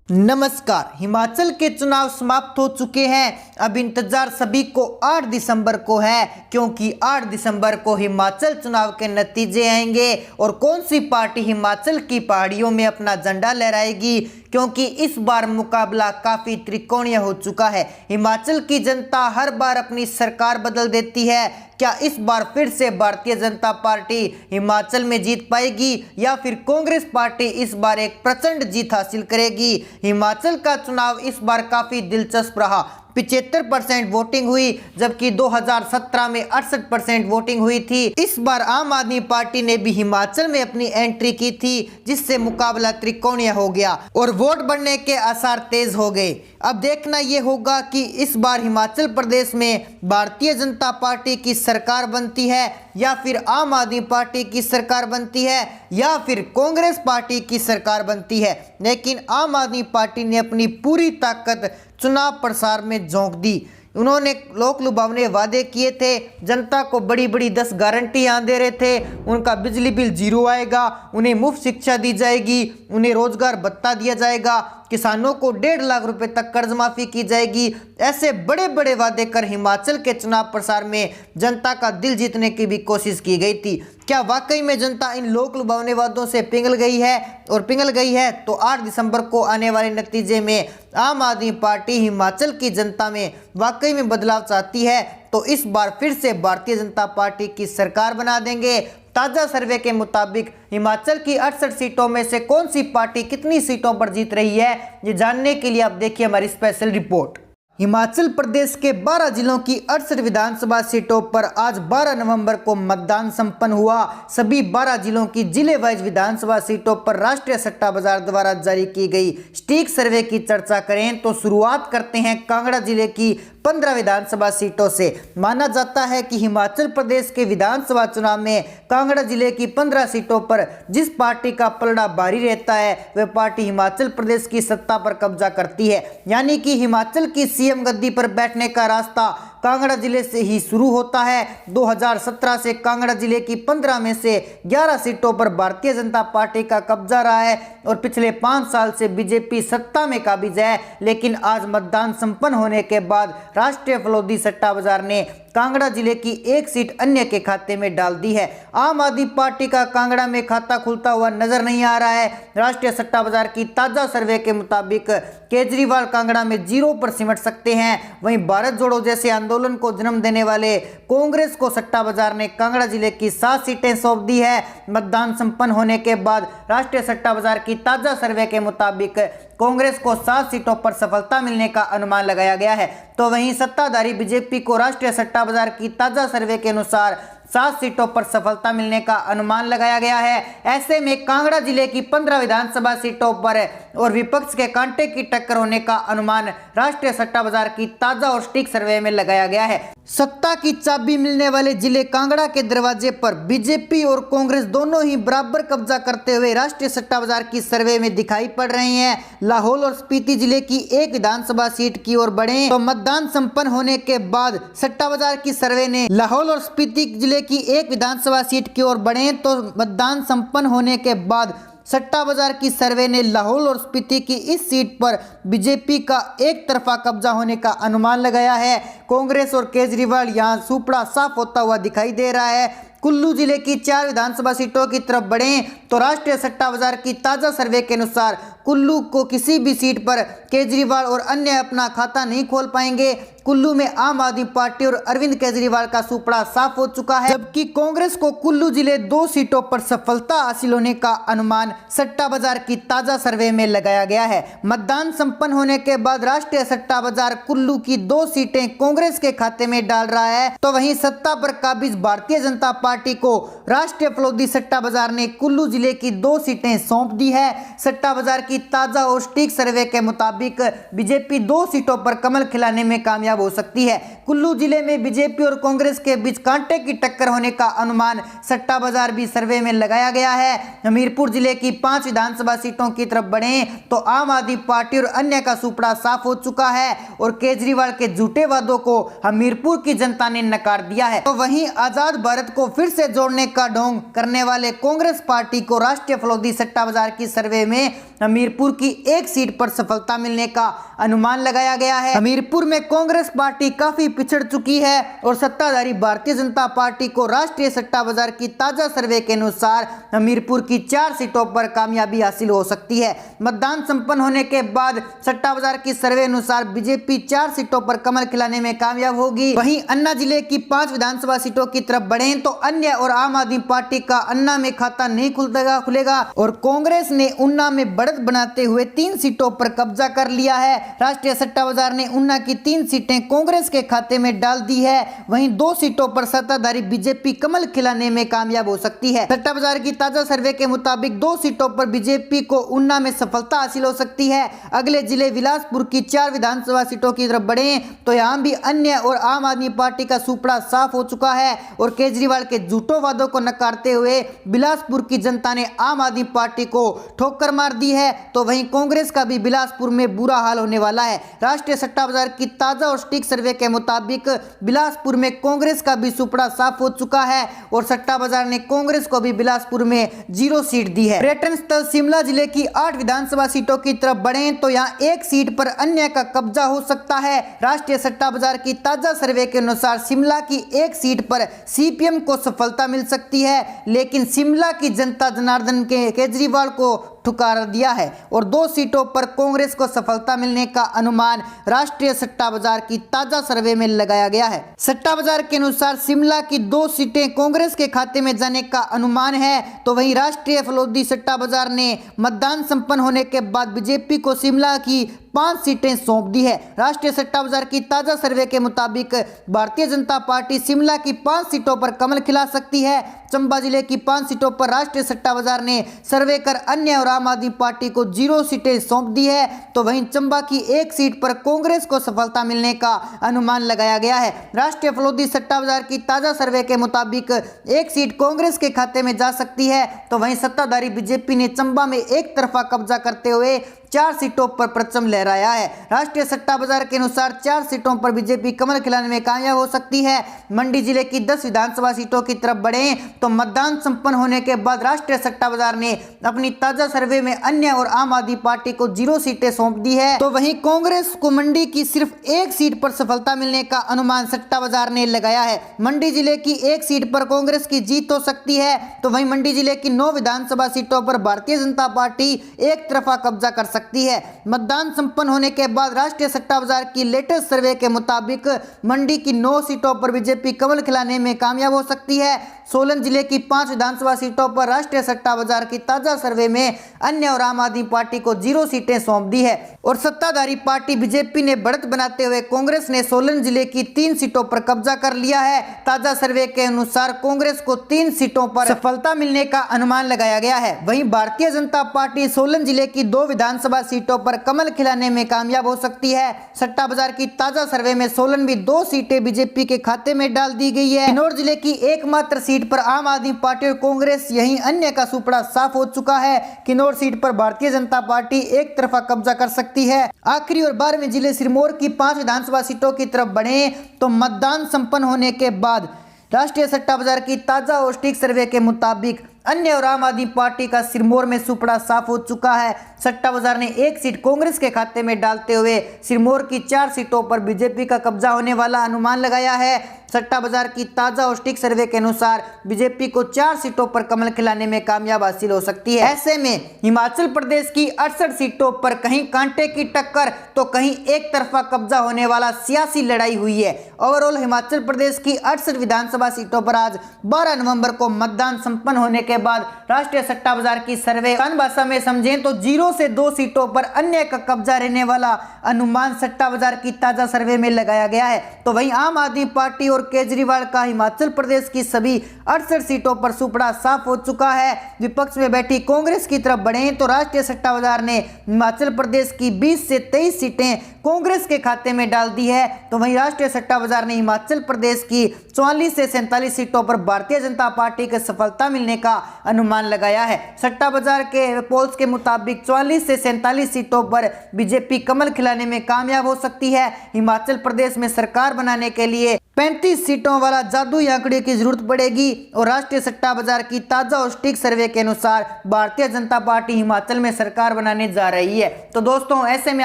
नमस्कार। हिमाचल के चुनाव समाप्त हो चुके हैं। अब इंतजार सभी को 8 दिसंबर को है, क्योंकि 8 दिसंबर को हिमाचल चुनाव के नतीजे आएंगे और कौन सी पार्टी हिमाचल की पहाड़ियों में अपना झंडा लहराएगी, क्योंकि इस बार मुकाबला काफी त्रिकोणीय हो चुका है। हिमाचल की जनता हर बार अपनी सरकार बदल देती है। क्या इस बार फिर से भारतीय जनता पार्टी हिमाचल में जीत पाएगी या फिर कांग्रेस पार्टी इस बार एक प्रचंड जीत हासिल करेगी? हिमाचल का चुनाव इस बार काफी दिलचस्प रहा। 75% वोटिंग हुई, जबकि 2017 में 68% वोटिंग हुई थी। इस बार आम आदमी पार्टी ने भी हिमाचल में अपनी एंट्री की थी, जिससे मुकाबला त्रिकोणीय हो गया और वोट बढ़ने के आसार तेज हो गए। अब देखना यह होगा कि इस बार हिमाचल प्रदेश में भारतीय जनता पार्टी की सरकार बनती है या फिर आम आदमी पार्टी की सरकार बनती है या फिर कांग्रेस पार्टी की सरकार बनती है। लेकिन आम आदमी पार्टी ने अपनी पूरी ताकत चुनाव प्रसार में झोंक दी। उन्होंने लोक लुभावने वादे किए थे, जनता को बड़ी बड़ी 10 गारंटियां दे रहे थे। उनका बिजली बिल 0 आएगा, उन्हें मुफ्त शिक्षा दी जाएगी, उन्हें रोजगार भत्ता दिया जाएगा, किसानों को 1.5 लाख रुपए तक कर्ज माफी की जाएगी। ऐसे बड़े बड़े वादे कर हिमाचल के चुनाव प्रसार में जनता का दिल जीतने की भी कोशिश की गई थी। क्या वाकई में जनता इन लोक लुभावने वादों से पिघल गई है? और पिघल गई है तो 8 दिसंबर को आने वाले नतीजे में आम आदमी पार्टी हिमाचल की जनता में वाकई में बदलाव चाहती है तो इस बार फिर से भारतीय जनता पार्टी की सरकार बना देंगे। ताजा सर्वे के मुताबिक हिमाचल की 68 सीटों में से कौन सी पार्टी कितनी सीटों पर जीत रही है, ये जानने के लिए आप देखिए हमारी स्पेशल रिपोर्ट। हिमाचल प्रदेश के 12 जिलों की 68 विधानसभा सीटों पर आज 12 नवंबर को मतदान संपन्न हुआ। सभी 12 जिलों की जिले वाइज विधानसभा सीटों पर राष्ट्रीय सट्टा बाजार द्वारा जारी की गई सटीक सर्वे की चर्चा करें तो शुरुआत करते हैं कांगड़ा जिले की 15 विधानसभा सीटों से। माना जाता है कि हिमाचल प्रदेश के विधानसभा चुनाव में कांगड़ा जिले की 15 सीटों पर जिस पार्टी का पलड़ा भारी रहता है वह पार्टी हिमाचल प्रदेश की सत्ता पर कब्जा करती है। यानी कि हिमाचल की सीएम गद्दी पर बैठने का रास्ता कांगड़ा जिले से ही शुरू होता है। 2017 से कांगड़ा जिले की 15 में से 11 सीटों पर भारतीय जनता पार्टी का कब्जा रहा है और पिछले 5 साल से बीजेपी सत्ता में काबिज है। लेकिन आज मतदान संपन्न होने के बाद राष्ट्रीय फलोदी सट्टा बाजार ने कांगड़ा जिले की एक सीट अन्य के खाते में डाल दी है। आम आदमी पार्टी का कांगड़ा में खाता खुलता हुआ नजर नहीं आ रहा है। राष्ट्रीय सट्टा बाजार की ताजा सर्वे के मुताबिक केजरीवाल कांगड़ा में 0 पर सिमट सकते हैं। वहीं भारत जोड़ो जैसे आंदोलन को जन्म देने वाले कांग्रेस को सट्टा बाजार ने कांगड़ा जिले की 7 सीटें सौंप दी है। मतदान संपन्न होने के बाद राष्ट्रीय सट्टा बाजार की ताजा सर्वे के मुताबिक कांग्रेस को 7 सीटों पर सफलता मिलने का अनुमान लगाया गया है। तो वहीं सत्ताधारी बीजेपी को राष्ट्रीय सट्टा बाजार की ताजा सर्वे के अनुसार 7 सीटों पर सफलता मिलने का अनुमान लगाया गया है। ऐसे में कांगड़ा जिले की 15 विधानसभा सीटों पर और विपक्ष के कांटे की टक्कर होने का अनुमान राष्ट्रीय सट्टा बाजार की ताजा और सटीक सर्वे में लगाया गया है। सत्ता की चाबी मिलने वाले जिले कांगड़ा के दरवाजे पर बीजेपी और कांग्रेस दोनों ही बराबर कब्जा करते हुए राष्ट्रीय सट्टा बाजार की सर्वे में दिखाई पड़ रहे हैं। लाहौल और स्पीति जिले की एक विधानसभा सीट की ओर बढ़े तो मतदान संपन्न होने के बाद सट्टा बाजार की सर्वे ने लाहौल और स्पीति जिले की एक विधानसभा सीट की ओर बढ़े तो मतदान संपन्न होने के बाद सट्टा बाजार की सर्वे ने लाहौल और स्पीति की इस सीट पर बीजेपी का एक तरफा कब्जा होने का अनुमान लगाया है। कांग्रेस और केजरीवाल यहां सुपड़ा साफ होता हुआ दिखाई दे रहा है। कुल्लू जिले की 4 विधानसभा सीटों की तरफ बढ़ें तो राष्ट्रीय सट्टा बाजार की ताजा सर्वे के अनुसार कुल्लू को किसी भी सीट पर केजरीवाल और अन्य अपना खाता नहीं खोल पाएंगे। कुल्लू में आम आदमी पार्टी और अरविंद केजरीवाल का सुपड़ा साफ हो चुका है, जबकि कांग्रेस को कुल्लू जिले 2 सीटों पर सफलता हासिल होने का अनुमान सट्टा बाजार की ताजा सर्वे में लगाया गया है। मतदान संपन्न होने के बाद राष्ट्रीय सट्टा बाजार कुल्लू की 2 सीटें कांग्रेस के खाते में डाल रहा है तो वहीं सत्ता पर काबिज भारतीय जनता पार्टी को राष्ट्रीय फलोदी सट्टा बाजार ने कुल्लू जिले की 2 सीटें सौंप दी है। सट्टा बाजार की ताजा और सटीक सर्वे के मुताबिक बीजेपी 2 सीटों पर कमल खिलाने में कामयाब हो सकती है। कुल्लू जिले में बीजेपी और कांग्रेस के बीच कांटे की टक्कर होने का अनुमान सट्टा बाजार भी सर्वे में लगाया गया है। हमीरपुर जिले की 5 विधानसभा सीटों की तरफ बढ़े तो आम आदमी पार्टी और अन्य का सुपड़ा साफ हो चुका है और केजरीवाल के झूठे वादों को हमीरपुर की जनता ने नकार दिया है। तो वहीं आजाद भारत को फिर से जोड़ने का ढोंग करने वाले कांग्रेस पार्टी को राष्ट्रीय फलोदी सट्टा बाजार की सर्वे में हमीरपुर हमीरपुर की एक सीट पर सफलता मिलने का अनुमान लगाया गया है। हमीरपुर में कांग्रेस पार्टी काफी पिछड़ चुकी है और सत्ताधारी भारतीय जनता पार्टी को राष्ट्रीय सट्टा बाजार की ताजा सर्वे के अनुसार हमीरपुर की 4 सीटों पर कामयाबी हासिल हो सकती है। मतदान संपन्न होने के बाद सट्टा बाजार की सर्वे अनुसार बीजेपी 4 सीटों पर कमल खिलाने में कामयाब होगी। वहीं अन्ना जिले की 5 विधानसभा सीटों की तरफ बढ़े तो अन्य और आम आदमी पार्टी का अन्ना में खाता नहीं खुलेगा और कांग्रेस ने उन्ना में बढ़त बनाते हुए 3 सीटों पर कब्जा कर लिया है। राष्ट्रीय सट्टा बाजार ने उन्ना की 3 सीटें कांग्रेस के खाते में डाल दी है। वहीं 2 सीटों पर सत्ताधारी बीजेपी कमल खिलाने में कामयाब हो सकती है। सट्टा बाजार की ताजा सर्वे के मुताबिक 2 सीटों पर बीजेपी को उन्ना में सफलता हासिल हो सकती है। अगले जिले बिलासपुर की 4 विधानसभा सीटों की तरफ बढ़े तो यहाँ भी अन्य और आम आदमी पार्टी का सुपड़ा साफ हो चुका है और केजरीवाल के झूठों वादों को नकारते हुए बिलासपुर की जनता ने आम आदमी पार्टी को ठोकर मार दी है। तो वहीं कांग्रेस का भी बिलासपुर में बुरा हाल होने वाला है। राष्ट्रीय सट्टा बाजार की ताजा और सटीक सर्वे के मुताबिक बिलासपुर में कांग्रेस का भी सुपड़ा साफ हो चुका है और सट्टा बाजार ने कांग्रेस को भी बिलासपुर में 0 सीट दी है। पर्यटन स्थल शिमला जिले की 8 विधानसभा सीटों की तरफ बढ़े तो यहाँ 1 सीट पर अन्य का कब्जा हो सकता है। राष्ट्रीय सट्टा बाजार की ताजा सर्वे के अनुसार शिमला की 1 सीट पर सीपीएम को सफलता मिल सकती है, लेकिन शिमला की जनता जनार्दन के केजरीवाल को ठुकार दिया है और 2 सीटों पर कांग्रेस को सफलता मिलने का अनुमान राष्ट्रीय सट्टा बाजार की ताजा सर्वे में लगाया गया है। सट्टा बाजार के अनुसार शिमला की 2 सीटें कांग्रेस के खाते में जाने का अनुमान है। तो वहीं राष्ट्रीय फलोदी सट्टा बाजार ने मतदान संपन्न होने के बाद बीजेपी को शिमला की 5 सीटें सौंप दी है। राष्ट्रीय सट्टा बाजार की ताजा सर्वे के मुताबिक भारतीय जनता पार्टी शिमला की 5 सीटों पर कमल खिला सकती है। चंबा जिले की 5 सीटों पर राष्ट्रीय सट्टा बाजार ने सर्वे कर अन्य और आम आदमी पार्टी को 0 सीटें सौंप दी है। तो वहीं चंबा की 1 सीट पर कांग्रेस को सफलता मिलने का अनुमान लगाया गया है। राष्ट्रीय फलोदी सट्टा बाजार की ताजा सर्वे के मुताबिक 1 सीट कांग्रेस के खाते में जा सकती है। तो वहीं सत्ताधारी बीजेपी ने चंबा में एक तरफा कब्जा करते हुए 4 सीटों पर परचम लहराया है। राष्ट्रीय सट्टा बाजार के अनुसार 4 सीटों पर बीजेपी कमल खिलाने में कामयाब हो सकती है। मंडी जिले की 10 विधानसभा सीटों की तरफ बढ़े तो मतदान संपन्न होने के बाद राष्ट्रीय सट्टा बाजार ने अपनी ताजा सर्वे में अन्य और आम आदमी पार्टी को 0 सीटें सौंप दी है। तो वहीं कांग्रेस को मंडी की सिर्फ 1 सीट पर सफलता मिलने का अनुमान सट्टा बाजार ने लगाया है। मंडी जिले की 1 सीट पर कांग्रेस की जीत हो सकती है। तो वहीं मंडी जिले की 9 विधानसभा सीटों पर भारतीय जनता पार्टी एक तरफा कब्जा कर सकती है। मतदान संपन्न होने के बाद राष्ट्रीय सट्टा बाजार की लेटेस्ट सर्वे के मुताबिक मंडी की 9 सीटों पर बीजेपी कमल खिलाने में कामयाब हो सकती है। सोलन जिले की 5 विधानसभा सीटों पर राष्ट्रीय सट्टा बाजार की ताजा सर्वे में अन्य और आम आदमी पार्टी को 0 सीटें सौंप दी है और सत्ताधारी पार्टी बीजेपी ने बढ़त बनाते हुए कांग्रेस ने सोलन जिले की 3 सीटों पर कब्जा कर लिया है। ताजा सर्वे के अनुसार कांग्रेस को 3 सीटों पर सफलता मिलने का अनुमान लगाया गया है। वहीं भारतीय जनता पार्टी सोलन जिले की 2 विधानसभा सीटों पर कमल खिलाने में कामयाब हो सकती है। सट्टा बाजार की ताजा सर्वे में सोलन में 2 सीटें बीजेपी के खाते में डाल दी गई है। किन्नौर जिले की एकमात्र सीट पर आम आदमी पार्टी और कांग्रेस यही अन्य का सुपड़ा साफ हो चुका है। किन्नौर सीट पर भारतीय जनता पार्टी एक तरफा कब्जा कर सकती है। आखिरी और 12वें जिले सिरमौर की 5 विधानसभा सीटों की तरफ बढ़े तो मतदान संपन्न होने के बाद राष्ट्रीय सट्टा बाजार की ताजा और सटीक सर्वे के मुताबिक अन्य और आम आदमी पार्टी का सिरमौर में सुपड़ा साफ हो चुका है। सट्टा बाजार ने 1 सीट कांग्रेस के खाते में डालते हुए सिरमौर की 4 सीटों पर बीजेपी का कब्जा होने वाला अनुमान लगाया है। सट्टा बाजार की ताजा और सटीक सर्वे के अनुसार बीजेपी को 4 सीटों पर कमल खिलाने में कामयाब हासिल हो सकती है। ऐसे में हिमाचल प्रदेश की 68 सीटों पर कहीं कांटे की टक्कर तो कहीं एक तरफा कब्जा होने वाला सियासी लड़ाई हुई है। ओवरऑल हिमाचल प्रदेश की 68 विधानसभा सीटों पर आज 12 नवंबर को मतदान संपन्न होने के बाद राष्ट्रीय सट्टा बाजार की सर्वे आसान भाषा में समझें तो 0 से 2 सीटों पर अन्य का कब्जा रहने वाला अनुमान सट्टा बाजार की ताजा सर्वे में लगाया गया है। तो वहीं आम आदमी पार्टी और केजरीवाल का हिमाचल प्रदेश की सभी 68 सीटों पर सुपड़ा साफ हो चुका है। विपक्ष में बैठी कांग्रेस की तरफ बढ़े तो राष्ट्रीय सट्टा बाजार ने हिमाचल प्रदेश की 20 से 23 सीटें कांग्रेस के खाते में डाल दी है। तो वहीं राष्ट्रीय सट्टा बाजार ने हिमाचल प्रदेश की 44 से 47 सीटों पर भारतीय जनता पार्टी को सफलता मिलने का अनुमान लगाया है। सट्टा बाजार के पोल्स के मुताबिक 44 से 47 सीटों पर बीजेपी कमल खिलाने में कामयाब हो सकती है। हिमाचल प्रदेश में सरकार बनाने के लिए 35 सीटों वाला जादुई आंकड़े की जरूरत पड़ेगी। और राष्ट्रीय सट्टा बाजार की ताजा और सटीक सर्वे के अनुसार भारतीय जनता पार्टी हिमाचल में सरकार बनाने जा रही है। तो दोस्तों ऐसे में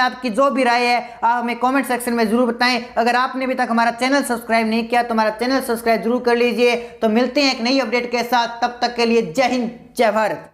आपकी जो भी राय है आप हमें कमेंट सेक्शन में जरूर बताएं। अगर आपने अभी तक हमारा चैनल सब्सक्राइब नहीं किया तो हमारा चैनल सब्सक्राइब जरूर कर लीजिए। तो मिलते हैं एक नई अपडेट के साथ, तब तक के लिए जय हिंद जय भारत।